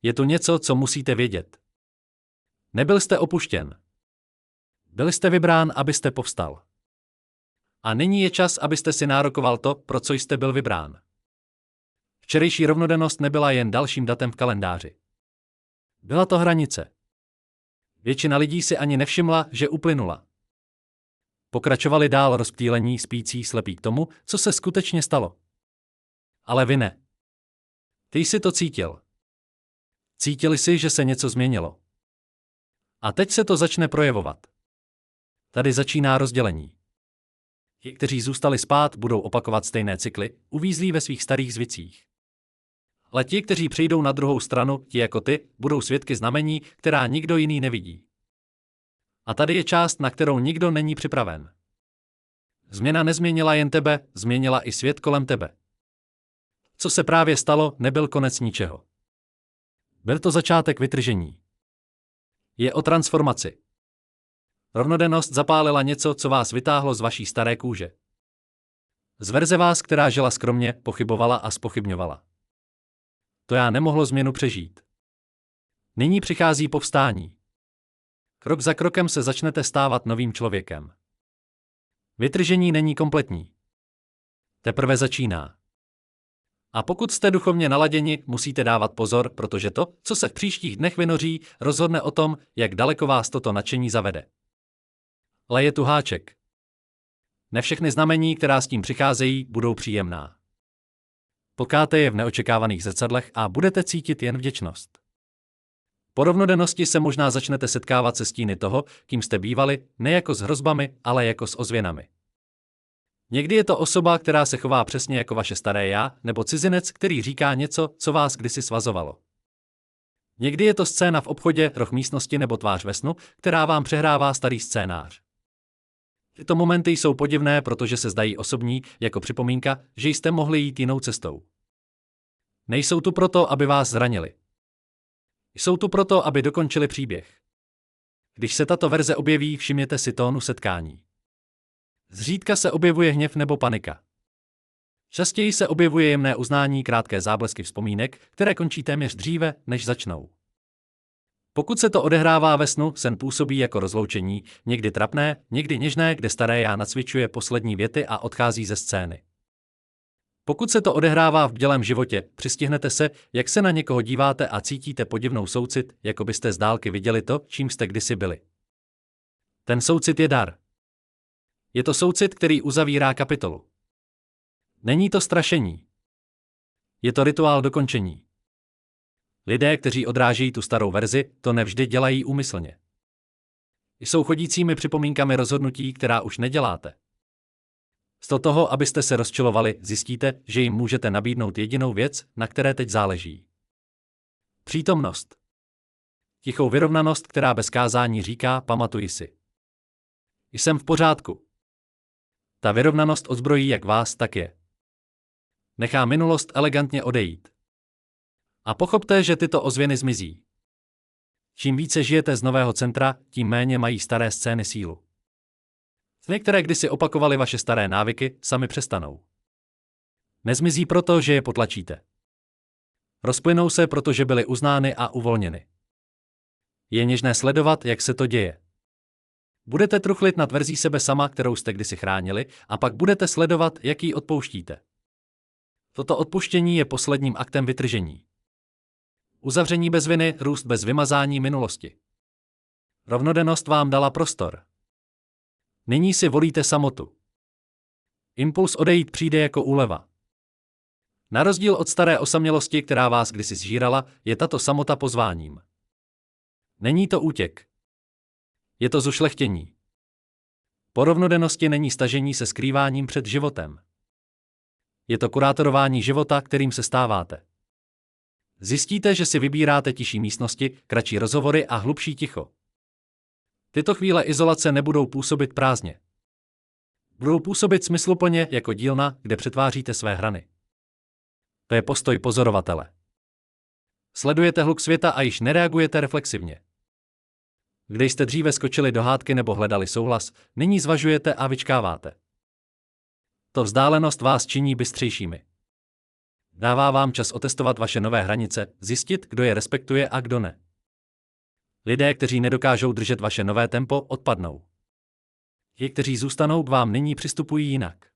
Je tu něco, co musíte vědět. Nebyl jste opuštěn. Byl jste vybrán, abyste povstal. A nyní je čas, abyste si nárokoval to, pro co jste byl vybrán. Včerejší rovnodennost nebyla jen dalším datem v kalendáři. Byla to hranice. Většina lidí si ani nevšimla, že uplynula. Pokračovali dál rozptýlení, spící, slepí k tomu, co se skutečně stalo. Ale vy ne. Ty jsi to cítil. Cítili si, že se něco změnilo. A teď se to začne projevovat. Tady začíná rozdělení. Ti, kteří zůstali spát, budou opakovat stejné cykly, uvízlí ve svých starých zvicích. Ale ti, kteří přejdou na druhou stranu, ti jako ty, budou svědky znamení, která nikdo jiný nevidí. A tady je část, na kterou nikdo není připraven. Změna nezměnila jen tebe, změnila i svět kolem tebe. Co se právě stalo, nebyl konec ničeho. Byl to začátek vytržení. Je o transformaci. Rovnodennost zapálila něco, co vás vytáhlo z vaší staré kůže. Z verze vás, která žila skromně, pochybovala a zpochybňovala. To já nemohlo změnu přežít. Nyní přichází povstání. Krok za krokem se začnete stávat novým člověkem. Vytržení není kompletní. Teprve začíná. A pokud jste duchovně naladěni, musíte dávat pozor, protože to, co se v příštích dnech vynoří, rozhodne o tom, jak daleko vás toto nadšení zavede. Ale je tu háček. Ne všechny znamení, která s tím přicházejí, budou příjemná. Potkáte je v neočekávaných zrcadlech a budete cítit jen vděčnost. Po rovnodennosti se možná začnete setkávat se stíny toho, kým jste bývali, ne jako s hrozbami, ale jako s ozvěnami. Někdy je to osoba, která se chová přesně jako vaše staré já, nebo cizinec, který říká něco, co vás kdysi svazovalo. Někdy je to scéna v obchodě, roh místnosti nebo tvář ve snu, která vám přehrává starý scénář. Tyto momenty jsou podivné, protože se zdají osobní, jako připomínka, že jste mohli jít jinou cestou. Nejsou tu proto, aby vás zranili. Jsou tu proto, aby dokončili příběh. Když se tato verze objeví, všimněte si tónu setkání. Zřídka se objevuje hněv nebo panika. Častěji se objevuje jemné uznání, krátké záblesky vzpomínek, které končí téměř dříve, než začnou. Pokud se to odehrává ve snu, sen působí jako rozloučení, někdy trapné, někdy něžné, kde staré já nacvičuje poslední věty a odchází ze scény. Pokud se to odehrává v bdělém životě, přistihnete se, jak se na někoho díváte a cítíte podivnou soucit, jako byste z dálky viděli to, čím jste kdysi byli. Ten soucit je dar. Je to soucit, který uzavírá kapitolu. Není to strašení. Je to rituál dokončení. Lidé, kteří odrážejí tu starou verzi, to nevždy dělají úmyslně. Jsou chodícími připomínkami rozhodnutí, která už neděláte. Z toho, abyste se rozčilovali, zjistíte, že jim můžete nabídnout jedinou věc, na které teď záleží. Přítomnost. Tichou vyrovnanost, která bez kázání říká, pamatuji si. Jsem v pořádku. Ta vyrovnanost odzbrojí jak vás, tak je. Nechá minulost elegantně odejít. A pochopte, že tyto ozvěny zmizí. Čím více žijete z nového centra, tím méně mají staré scény sílu. Některé kdysi opakovaly vaše staré návyky, sami přestanou. Nezmizí proto, že je potlačíte. Rozplynou se, protože byly uznány a uvolněny. Je něžné sledovat, jak se to děje. Budete truchlit nad verzí sebe sama, kterou jste kdysi chránili, a pak budete sledovat, jak ji odpouštíte. Toto odpuštění je posledním aktem vytržení. Uzavření bez viny, růst bez vymazání minulosti. Rovnodennost vám dala prostor. Nyní si volíte samotu. Impuls odejít přijde jako úleva. Na rozdíl od staré osamělosti, která vás kdysi zžírala, je tato samota pozváním. Není to útěk. Je to zušlechtění. Po rovnodennosti není stažení se skrýváním před životem. Je to kurátorování života, kterým se stáváte. Zjistíte, že si vybíráte tiší místnosti, kratší rozhovory a hlubší ticho. Tyto chvíle izolace nebudou působit prázdně. Budou působit smysluplně jako dílna, kde přetváříte své hrany. To je postoj pozorovatele. Sledujete hluk světa a již nereagujete reflexivně. Kde jste dříve skočili do hádky nebo hledali souhlas, nyní zvažujete a vyčkáváte. To vzdálenost vás činí bystřejšími. Dává vám čas otestovat vaše nové hranice, zjistit, kdo je respektuje a kdo ne. Lidé, kteří nedokážou držet vaše nové tempo, odpadnou. Ti, kteří zůstanou, k vám nyní přistupují jinak.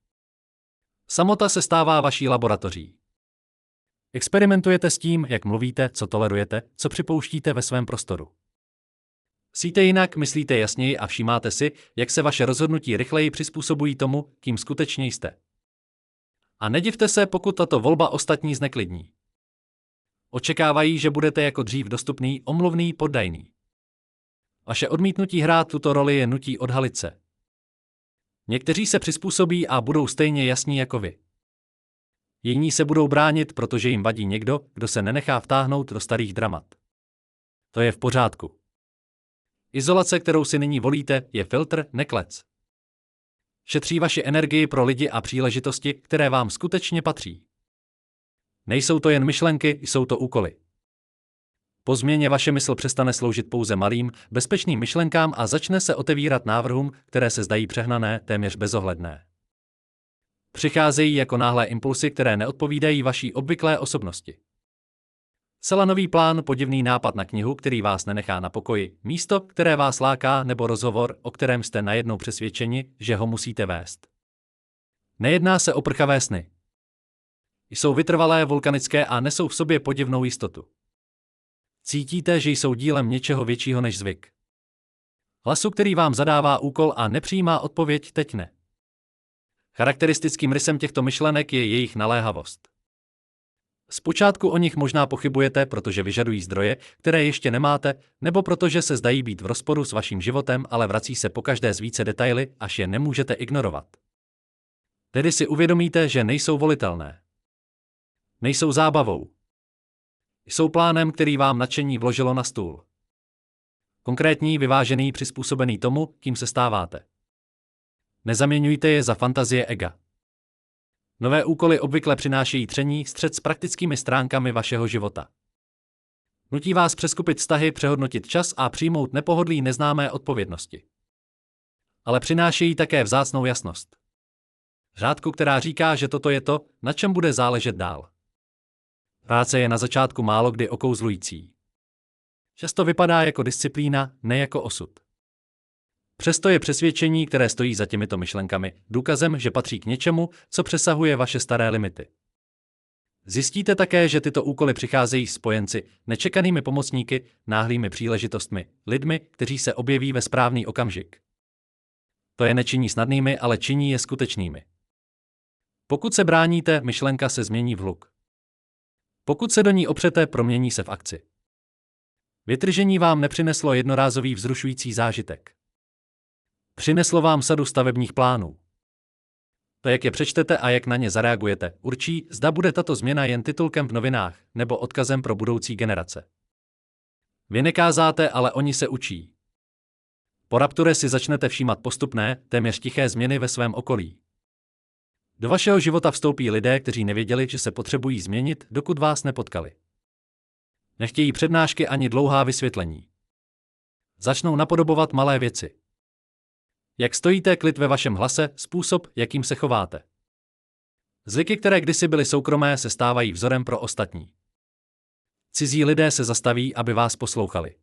Samota se stává vaší laboratoří. Experimentujete s tím, jak mluvíte, co tolerujete, co připouštíte ve svém prostoru. Síte jinak, myslíte jasněji a všímáte si, jak se vaše rozhodnutí rychleji přizpůsobují tomu, kým skutečně jste. A nedivte se, pokud tato volba ostatní zneklidní. Očekávají, že budete jako dřív dostupný, omluvný, poddajný. Vaše odmítnutí hrát tuto roli je nutí odhalit se. Někteří se přizpůsobí a budou stejně jasní jako vy. Jiní se budou bránit, protože jim vadí někdo, kdo se nenechá vtáhnout do starých dramat. To je v pořádku. Izolace, kterou si nyní volíte, je filtr, ne klec. Šetří vaši energii pro lidi a příležitosti, které vám skutečně patří. Nejsou to jen myšlenky, jsou to úkoly. Po změně vaše mysl přestane sloužit pouze malým, bezpečným myšlenkám a začne se otevírat návrhům, které se zdají přehnané, téměř bezohledné. Přicházejí jako náhlé impulsy, které neodpovídají vaší obvyklé osobnosti. Zcela nový plán, podivný nápad na knihu, který vás nenechá na pokoji, místo, které vás láká, nebo rozhovor, o kterém jste najednou přesvědčeni, že ho musíte vést. Nejedná se o prchavé sny. Jsou vytrvalé, vulkanické a nesou v sobě podivnou jistotu. Cítíte, že jsou dílem něčeho většího než zvyk. Hlasu, který vám zadává úkol a nepřijímá odpověď, teď ne. Charakteristickým rysem těchto myšlenek je jejich naléhavost. Zpočátku o nich možná pochybujete, protože vyžadují zdroje, které ještě nemáte, nebo protože se zdají být v rozporu s vaším životem, ale vrací se pokaždé s více detaily, až je nemůžete ignorovat. Tedy si uvědomíte, že nejsou volitelné. Nejsou zábavou. Jsou plánem, který vám nadšení vložilo na stůl. Konkrétní, vyvážený, přizpůsobený tomu, kým se stáváte. Nezaměňujte je za fantazie ega. Nové úkoly obvykle přinášejí tření, střet s praktickými stránkami vašeho života. Nutí vás přeskupit vztahy, přehodnotit čas a přijmout nepohodlí neznámé odpovědnosti. Ale přinášejí také vzácnou jasnost. Řádku, která říká, že toto je to, na čem bude záležet dál. Práce je na začátku málo kdy okouzlující. Často vypadá jako disciplína, ne jako osud. Přesto je přesvědčení, které stojí za těmito myšlenkami, důkazem, že patří k něčemu, co přesahuje vaše staré limity. Zjistíte také, že tyto úkoly přicházejí spojenci, nečekanými pomocníky, náhlými příležitostmi, lidmi, kteří se objeví ve správný okamžik. To je nečiní snadnými, ale činí je skutečnými. Pokud se bráníte, myšlenka se změní v hluk. Pokud se do ní opřete, promění se v akci. Vytržení vám nepřineslo jednorázový vzrušující zážitek. Přineslo vám sadu stavebních plánů. To, jak je přečtete a jak na ně zareagujete, určí, zda bude tato změna jen titulkem v novinách nebo odkazem pro budoucí generace. Vy nekázáte, ale oni se učí. Po rapture si začnete všímat postupné, téměř tiché změny ve svém okolí. Do vašeho života vstoupí lidé, kteří nevěděli, že se potřebují změnit, dokud vás nepotkali. Nechtějí přednášky ani dlouhá vysvětlení. Začnou napodobovat malé věci. Jak stojíte, klid ve vašem hlase, způsob, jakým se chováte. Zvyky, které kdysi byly soukromé, se stávají vzorem pro ostatní. Cizí lidé se zastaví, aby vás poslouchali.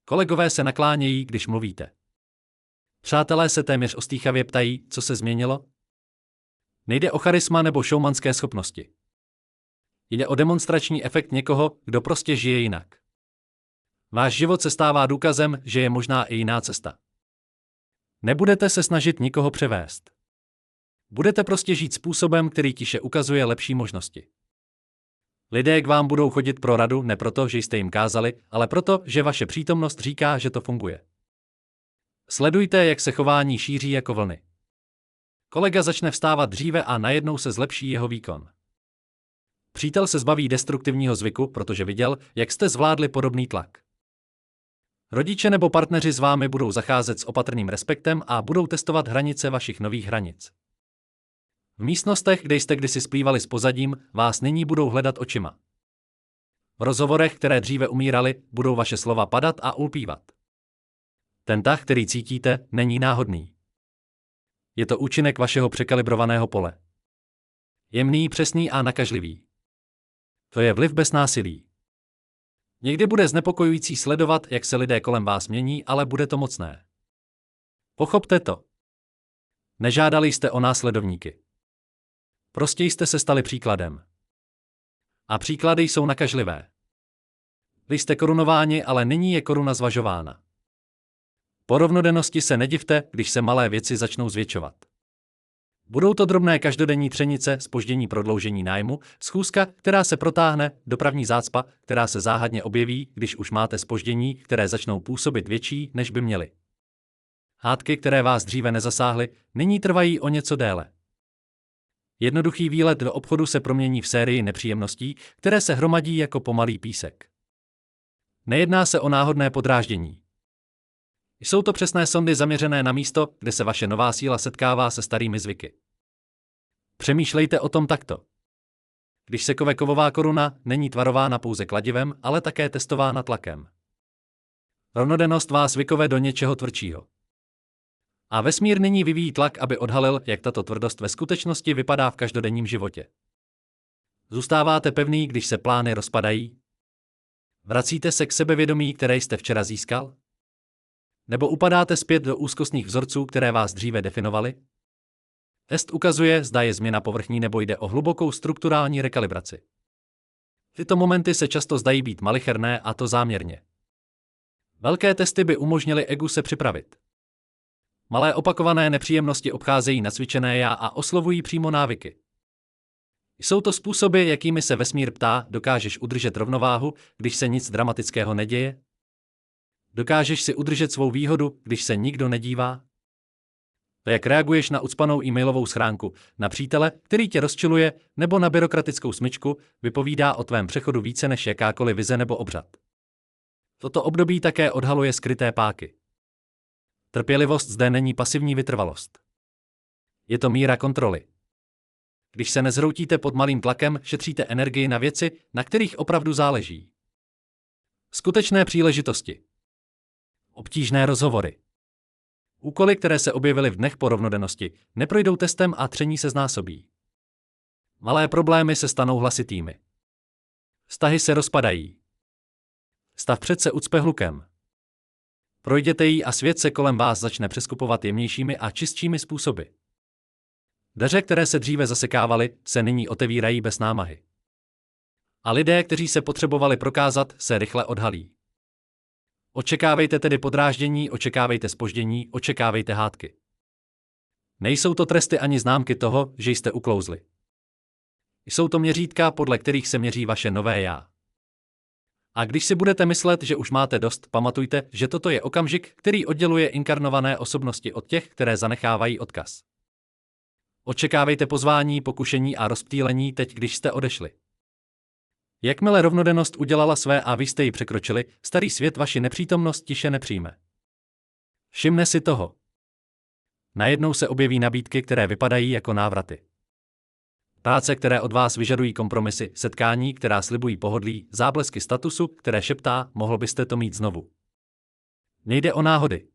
Kolegové se naklánějí, když mluvíte. Přátelé se téměř ostýchavě ptají, co se změnilo? Nejde o charisma nebo showmanské schopnosti. Jde o demonstrační efekt někoho, kdo prostě žije jinak. Váš život se stává důkazem, že je možná i jiná cesta. Nebudete se snažit nikoho převést. Budete prostě žít způsobem, který tiše ukazuje lepší možnosti. Lidé k vám budou chodit pro radu ne proto, že jste jim kázali, ale proto, že vaše přítomnost říká, že to funguje. Sledujte, jak se chování šíří jako vlny. Kolega začne vstávat dříve a najednou se zlepší jeho výkon. Přítel se zbaví destruktivního zvyku, protože viděl, jak jste zvládli podobný tlak. Rodiče nebo partneři s vámi budou zacházet s opatrným respektem a budou testovat hranice vašich nových hranic. V místnostech, kde jste kdysi splývali s pozadím, vás nyní budou hledat očima. V rozhovorech, které dříve umíraly, budou vaše slova padat a ulpívat. Ten tah, který cítíte, není náhodný. Je to účinek vašeho překalibrovaného pole. Jemný, přesný a nakažlivý. To je vliv bez násilí. Někdy bude znepokojující sledovat, jak se lidé kolem vás mění, ale bude to mocné. Pochopte to. Nežádali jste o následovníky. Prostě jste se stali příkladem. A příklady jsou nakažlivé. Vy jste korunováni, ale nyní je koruna zvažována. Po rovnodennosti se nedivte, když se malé věci začnou zvětšovat. Budou to drobné každodenní třenice, zpoždění prodloužení nájmu, schůzka, která se protáhne, dopravní zácpa, která se záhadně objeví, když už máte zpoždění, které začnou působit větší, než by měly. Hádky, které vás dříve nezasáhly, nyní trvají o něco déle. Jednoduchý výlet do obchodu se promění v sérii nepříjemností, které se hromadí jako pomalý písek. Nejedná se o náhodné podráždění. Jsou to přesné sondy zaměřené na místo, kde se vaše nová síla setkává se starými zvyky. Přemýšlejte o tom takto. Když se kove kovová koruna, není tvarována pouze kladivem, ale také testována tlakem. Rovnodennost vás vykove do něčeho tvrdšího. A vesmír nyní vyvíjí tlak, aby odhalil, jak tato tvrdost ve skutečnosti vypadá v každodenním životě. Zůstáváte pevný, když se plány rozpadají? Vracíte se k sebevědomí, které jste včera získal? Nebo upadáte zpět do úzkostných vzorců, které vás dříve definovaly? Test ukazuje, zda je změna povrchní nebo jde o hlubokou strukturální rekalibraci. Tyto momenty se často zdají být malicherné, a to záměrně. Velké testy by umožnily egu se připravit. Malé opakované nepříjemnosti obcházejí nacvičené já a oslovují přímo návyky. Jsou to způsoby, jakými se vesmír ptá, dokážeš udržet rovnováhu, když se nic dramatického neděje? Dokážeš si udržet svou výhodu, když se nikdo nedívá? To, jak reaguješ na ucpanou e-mailovou schránku, na přítele, který tě rozčiluje, nebo na byrokratickou smyčku, vypovídá o tvém přechodu více než jakákoliv vize nebo obřad. Toto období také odhaluje skryté páky. Trpělivost zde není pasivní vytrvalost. Je to míra kontroly. Když se nezhroutíte pod malým tlakem, šetříte energii na věci, na kterých opravdu záleží. Skutečné příležitosti. Obtížné rozhovory. Úkoly, které se objevily v dnech po rovnodennosti, neprojdou testem a tření se znásobí. Malé problémy se stanou hlasitými. Vztahy se rozpadají. Stav před se ucpe hlukem. Projděte ji a svět se kolem vás začne přeskupovat jemnějšími a čistšími způsoby. Dveře, které se dříve zasekávaly, se nyní otevírají bez námahy. A lidé, kteří se potřebovali prokázat, se rychle odhalí. Očekávejte tedy podráždění, očekávejte zpoždění, očekávejte hádky. Nejsou to tresty ani známky toho, že jste uklouzli. Jsou to měřítka, podle kterých se měří vaše nové já. A když si budete myslet, že už máte dost, pamatujte, že toto je okamžik, který odděluje inkarnované osobnosti od těch, které zanechávají odkaz. Očekávejte pozvání, pokušení a rozptýlení teď, když jste odešli. Jakmile rovnodennost udělala své a vy jste ji překročili, starý svět vaši nepřítomnost tiše nepřijme. Všimne si toho. Najednou se objeví nabídky, které vypadají jako návraty. Práce, které od vás vyžadují kompromisy, setkání, která slibují pohodlí, záblesky statusu, které šeptá, mohl byste to mít znovu. Nejde o náhody.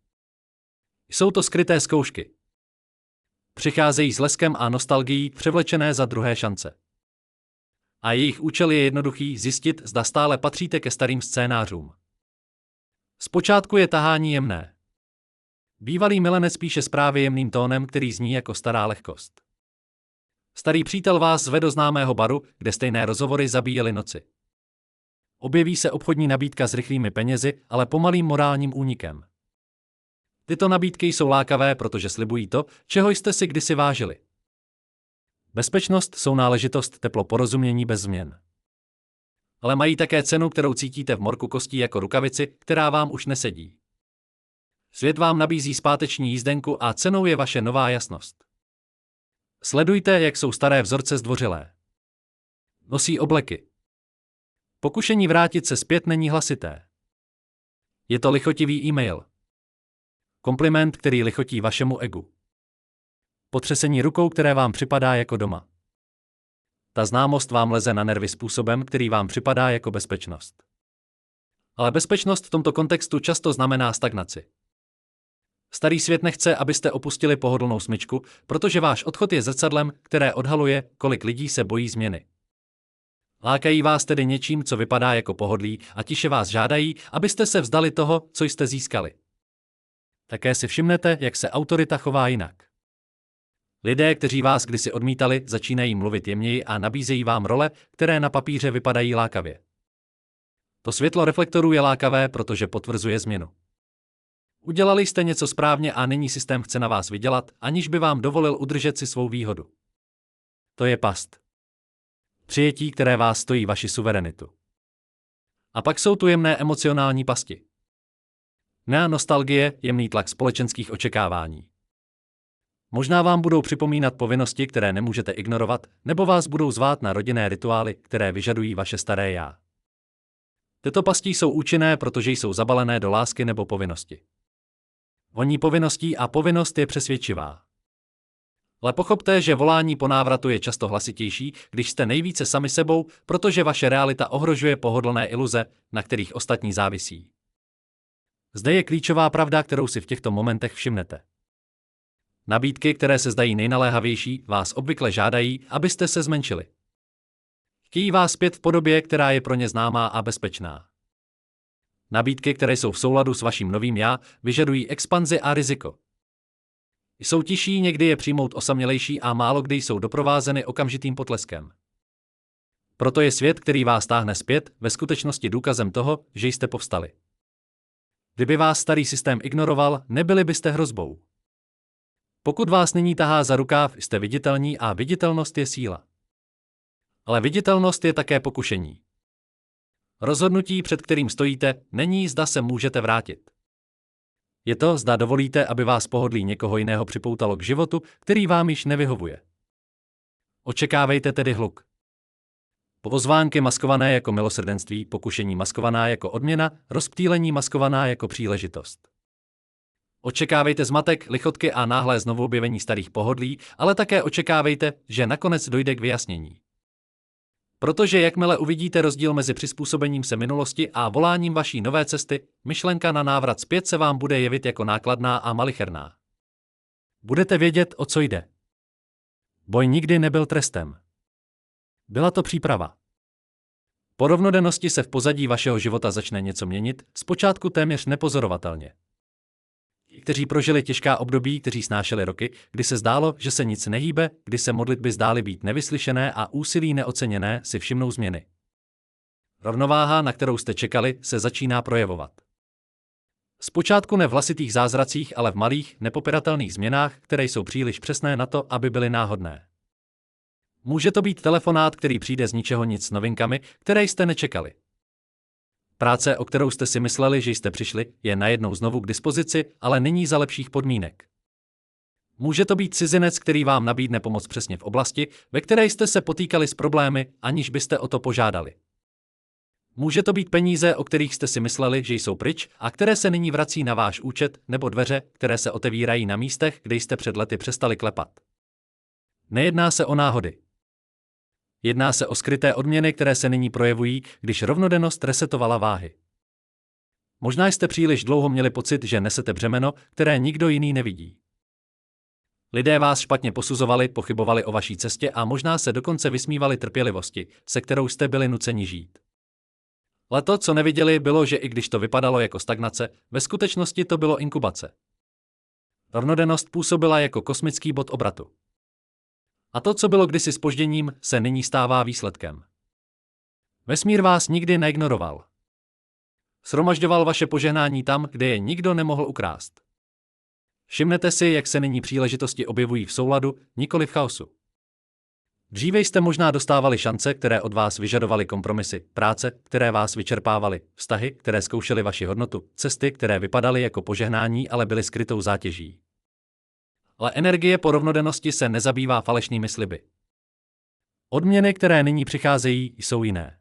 Jsou to skryté zkoušky. Přicházejí s leskem a nostalgií, převlečené za druhé šance. A jejich účel je jednoduchý: zjistit, zda stále patříte ke starým scénářům. Zpočátku je tahání jemné. Bývalý milenec píše zprávy jemným tónem, který zní jako stará lehkost. Starý přítel vás zve do známého baru, kde stejné rozhovory zabíjely noci. Objeví se obchodní nabídka s rychlými penězi, ale pomalým morálním únikem. Tyto nabídky jsou lákavé, protože slibují to, čeho jste si kdysi vážili. Bezpečnost, sounáležitost, teplo, porozumění bez změn. Ale mají také cenu, kterou cítíte v morku kostí jako rukavici, která vám už nesedí. Svět vám nabízí zpáteční jízdenku a cenou je vaše nová jasnost. Sledujte, jak jsou staré vzorce zdvořilé. Nosí obleky. Pokušení vrátit se zpět není hlasité. Je to lichotivý e-mail. Kompliment, který lichotí vašemu egu. Potřesení rukou, které vám připadá jako doma. Ta známost vám leze na nervy způsobem, který vám připadá jako bezpečnost. Ale bezpečnost v tomto kontextu často znamená stagnaci. Starý svět nechce, abyste opustili pohodlnou smyčku, protože váš odchod je zrcadlem, které odhaluje, kolik lidí se bojí změny. Lákají vás tedy něčím, co vypadá jako pohodlí, a tiše vás žádají, abyste se vzdali toho, co jste získali. Také si všimnete, jak se autorita chová jinak. Lidé, kteří vás kdysi odmítali, začínají mluvit jemněji a nabízejí vám role, které na papíře vypadají lákavě. To světlo reflektorů je lákavé, protože potvrzuje změnu. Udělali jste něco správně a nyní systém chce na vás vydělat, aniž by vám dovolil udržet si svou výhodu. To je past. Přijetí, které vás stojí vaši suverenitu. A pak jsou tu jemné emocionální pasti. Nostalgie, jemný tlak společenských očekávání. Možná vám budou připomínat povinnosti, které nemůžete ignorovat, nebo vás budou zvát na rodinné rituály, které vyžadují vaše staré já. Tyto pasti jsou účinné, protože jsou zabalené do lásky nebo povinnosti. Voní povinností a povinnost je přesvědčivá. Ale pochopte, že volání po návratu je často hlasitější, když jste nejvíce sami sebou, protože vaše realita ohrožuje pohodlné iluze, na kterých ostatní závisí. Zde je klíčová pravda, kterou si v těchto momentech všimnete. Nabídky, které se zdají nejnaléhavější, vás obvykle žádají, abyste se zmenšili. Chtějí vás zpět v podobě, která je pro ně známá a bezpečná. Nabídky, které jsou v souladu s vaším novým já, vyžadují expanzi a riziko. Jsou tižší, někdy je přijmout osamělejší a málo kdy jsou doprovázeny okamžitým potleskem. Proto je svět, který vás táhne zpět, ve skutečnosti důkazem toho, že jste povstali. Kdyby vás starý systém ignoroval, nebyli byste hrozbou. Pokud vás nyní tahá za rukáv, jste viditelní a viditelnost je síla. Ale viditelnost je také pokušení. Rozhodnutí, před kterým stojíte, není, zda se můžete vrátit. Je to, zda dovolíte, aby vás pohodlí někoho jiného připoutalo k životu, který vám již nevyhovuje. Očekávejte tedy hluk. Pozvánky maskované jako milosrdenství, pokušení maskovaná jako odměna, rozptýlení maskovaná jako příležitost. Očekávejte zmatek, lichotky a náhlé znovuobjevení starých pohodlí, ale také očekávejte, že nakonec dojde k vyjasnění. Protože jakmile uvidíte rozdíl mezi přizpůsobením se minulosti a voláním vaší nové cesty, myšlenka na návrat zpět se vám bude jevit jako nákladná a malicherná. Budete vědět, o co jde. Boj nikdy nebyl trestem. Byla to příprava. Po rovnodennosti se v pozadí vašeho života začne něco měnit, zpočátku téměř nepozorovatelně. Kteří prožili těžká období, kteří snášeli roky, kdy se zdálo, že se nic nehýbe, kdy se modlitby zdály být nevyslyšené a úsilí neoceněné, si všimnou změny. Rovnováha, na kterou jste čekali, se začíná projevovat. Zpočátku ne v hlasitých zázracích, ale v malých, nepopiratelných změnách, které jsou příliš přesné na to, aby byly náhodné. Může to být telefonát, který přijde z ničeho nic s novinkami, které jste nečekali. Práce, o kterou jste si mysleli, že jste přišli, je najednou znovu k dispozici, ale nyní za lepších podmínek. Může to být cizinec, který vám nabídne pomoc přesně v oblasti, ve které jste se potýkali s problémy, aniž byste o to požádali. Může to být peníze, o kterých jste si mysleli, že jsou pryč a které se nyní vrací na váš účet, nebo dveře, které se otevírají na místech, kde jste před lety přestali klepat. Nejedná se o náhody. Jedná se o skryté odměny, které se nyní projevují, když rovnodennost resetovala váhy. Možná jste příliš dlouho měli pocit, že nesete břemeno, které nikdo jiný nevidí. Lidé vás špatně posuzovali, pochybovali o vaší cestě a možná se dokonce vysmívali trpělivosti, se kterou jste byli nuceni žít. Ale to, co neviděli, bylo, že i když to vypadalo jako stagnace, ve skutečnosti to bylo inkubace. Rovnodennost působila jako kosmický bod obratu. A to, co bylo kdysi zpožděním, se nyní stává výsledkem. Vesmír vás nikdy neignoroval. Shromažďoval vaše požehnání tam, kde je nikdo nemohl ukrást. Všimnete si, jak se nyní příležitosti objevují v souladu, nikoli v chaosu. Dříve jste možná dostávali šance, které od vás vyžadovaly kompromisy, práce, které vás vyčerpávaly, vztahy, které zkoušely vaši hodnotu, cesty, které vypadaly jako požehnání, ale byly skrytou zátěží. Ale energie po rovnodennosti se nezabývá falešnými sliby. Odměny, které nyní přicházejí, jsou jiné.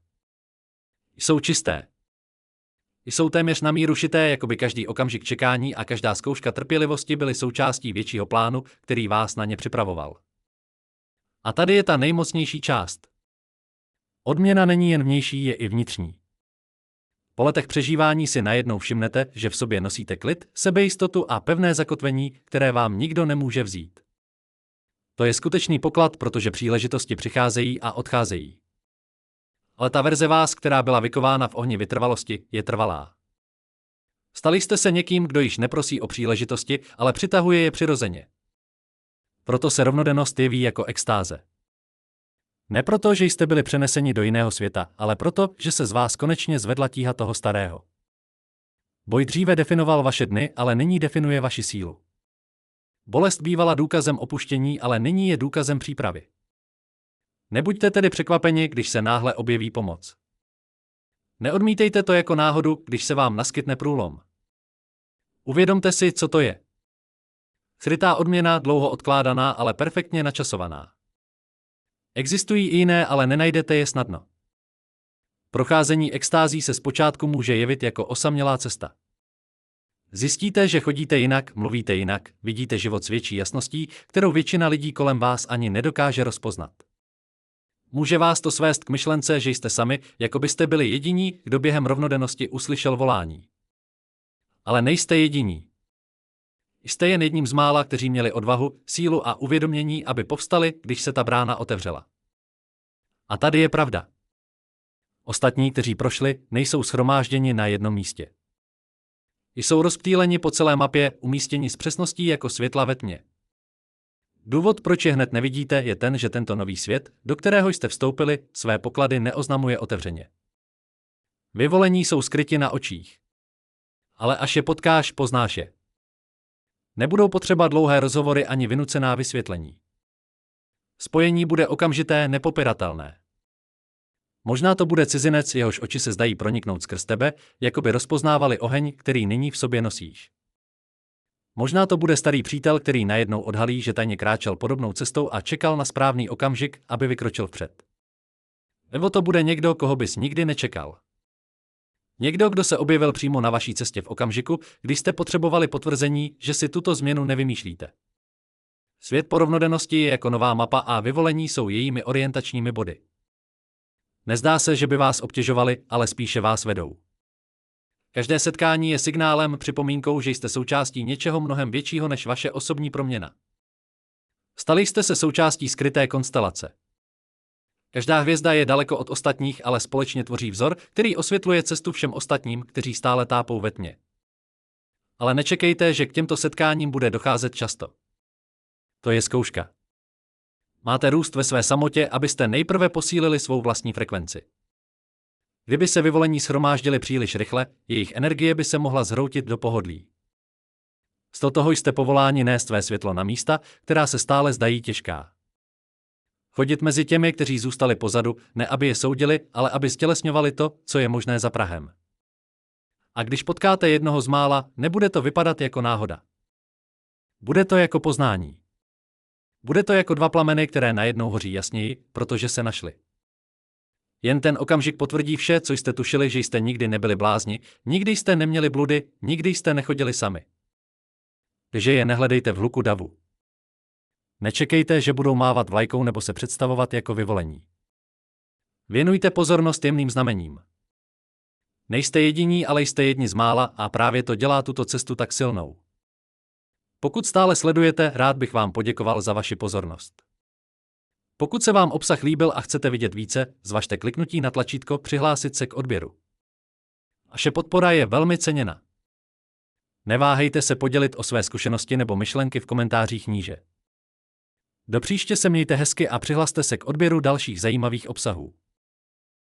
Jsou čisté. Jsou téměř na míru šité, jako by každý okamžik čekání a každá zkouška trpělivosti byly součástí většího plánu, který vás na ně připravoval. A tady je ta nejmocnější část. Odměna není jen vnější, je i vnitřní. Po letech přežívání si najednou všimnete, že v sobě nosíte klid, sebejistotu a pevné zakotvení, které vám nikdo nemůže vzít. To je skutečný poklad, protože příležitosti přicházejí a odcházejí. Ale ta verze vás, která byla vykována v ohni vytrvalosti, je trvalá. Stali jste se někým, kdo již neprosí o příležitosti, ale přitahuje je přirozeně. Proto se rovnodennost jeví jako extáze. Ne proto, že jste byli přeneseni do jiného světa, ale proto, že se z vás konečně zvedla tíha toho starého. Boj dříve definoval vaše dny, ale nyní definuje vaši sílu. Bolest bývala důkazem opuštění, ale nyní je důkazem přípravy. Nebuďte tedy překvapeni, když se náhle objeví pomoc. Neodmítejte to jako náhodu, když se vám naskytne průlom. Uvědomte si, co to je. Skrytá odměna, dlouho odkládaná, ale perfektně načasovaná. Existují i jiné, ale nenajdete je snadno. Procházení extází se zpočátku může jevit jako osamělá cesta. Zjistíte, že chodíte jinak, mluvíte jinak, vidíte život s větší jasností, kterou většina lidí kolem vás ani nedokáže rozpoznat. Může vás to svést k myšlence, že jste sami, jako byste byli jediní, kdo během rovnodennosti uslyšel volání. Ale nejste jediní. Jste jen jedním z mála, kteří měli odvahu, sílu a uvědomění, aby povstali, když se ta brána otevřela. A tady je pravda. Ostatní, kteří prošli, nejsou shromážděni na jednom místě. Jsou rozptýleni po celé mapě, umístěni s přesností jako světla ve tmě. Důvod, proč je hned nevidíte, je ten, že tento nový svět, do kterého jste vstoupili, své poklady neoznamuje otevřeně. Vyvolení jsou skryti na očích. Ale až je potkáš, poznáš je. Nebudou potřeba dlouhé rozhovory ani vynucená vysvětlení. Spojení bude okamžité, nepopiratelné. Možná to bude cizinec, jehož oči se zdají proniknout skrz tebe, jako by rozpoznávali oheň, který nyní v sobě nosíš. Možná to bude starý přítel, který najednou odhalí, že tajně kráčel podobnou cestou a čekal na správný okamžik, aby vykročil vpřed. Nebo to bude někdo, koho bys nikdy nečekal. Někdo, kdo se objevil přímo na vaší cestě v okamžiku, když jste potřebovali potvrzení, že si tuto změnu nevymýšlíte. Svět po rovnodennosti je jako nová mapa a vyvolení jsou jejími orientačními body. Nezdá se, že by vás obtěžovali, ale spíše vás vedou. Každé setkání je signálem, připomínkou, že jste součástí něčeho mnohem většího než vaše osobní proměna. Stali jste se součástí skryté konstelace. Každá hvězda je daleko od ostatních, ale společně tvoří vzor, který osvětluje cestu všem ostatním, kteří stále tápou ve tmě. Ale nečekejte, že k těmto setkáním bude docházet často. To je zkouška. Máte růst ve své samotě, abyste nejprve posílili svou vlastní frekvenci. Kdyby se vyvolení shromáždili příliš rychle, jejich energie by se mohla zhroutit do pohodlí. Z toho jste povoláni nést své světlo na místa, která se stále zdají těžká. Chodit mezi těmi, kteří zůstali pozadu, ne aby je soudili, ale aby stělesňovali to, co je možné za prahem. A když potkáte jednoho z mála, nebude to vypadat jako náhoda. Bude to jako poznání. Bude to jako dva plameny, které najednou hoří jasněji, protože se našly. Jen ten okamžik potvrdí vše, co jste tušili, že jste nikdy nebyli blázni, nikdy jste neměli bludy, nikdy jste nechodili sami. Takže je nehledejte v hluku davu. Nečekejte, že budou mávat vlajkou nebo se představovat jako vyvolení. Věnujte pozornost jemným znamením. Nejste jediní, ale jste jedni z mála a právě to dělá tuto cestu tak silnou. Pokud stále sledujete, rád bych vám poděkoval za vaši pozornost. Pokud se vám obsah líbil a chcete vidět více, zvažte kliknutí na tlačítko Přihlásit se k odběru. Vaše podpora je velmi ceněna. Neváhejte se podělit o své zkušenosti nebo myšlenky v komentářích níže. Do příště se mějte hezky a přihlaste se k odběru dalších zajímavých obsahů.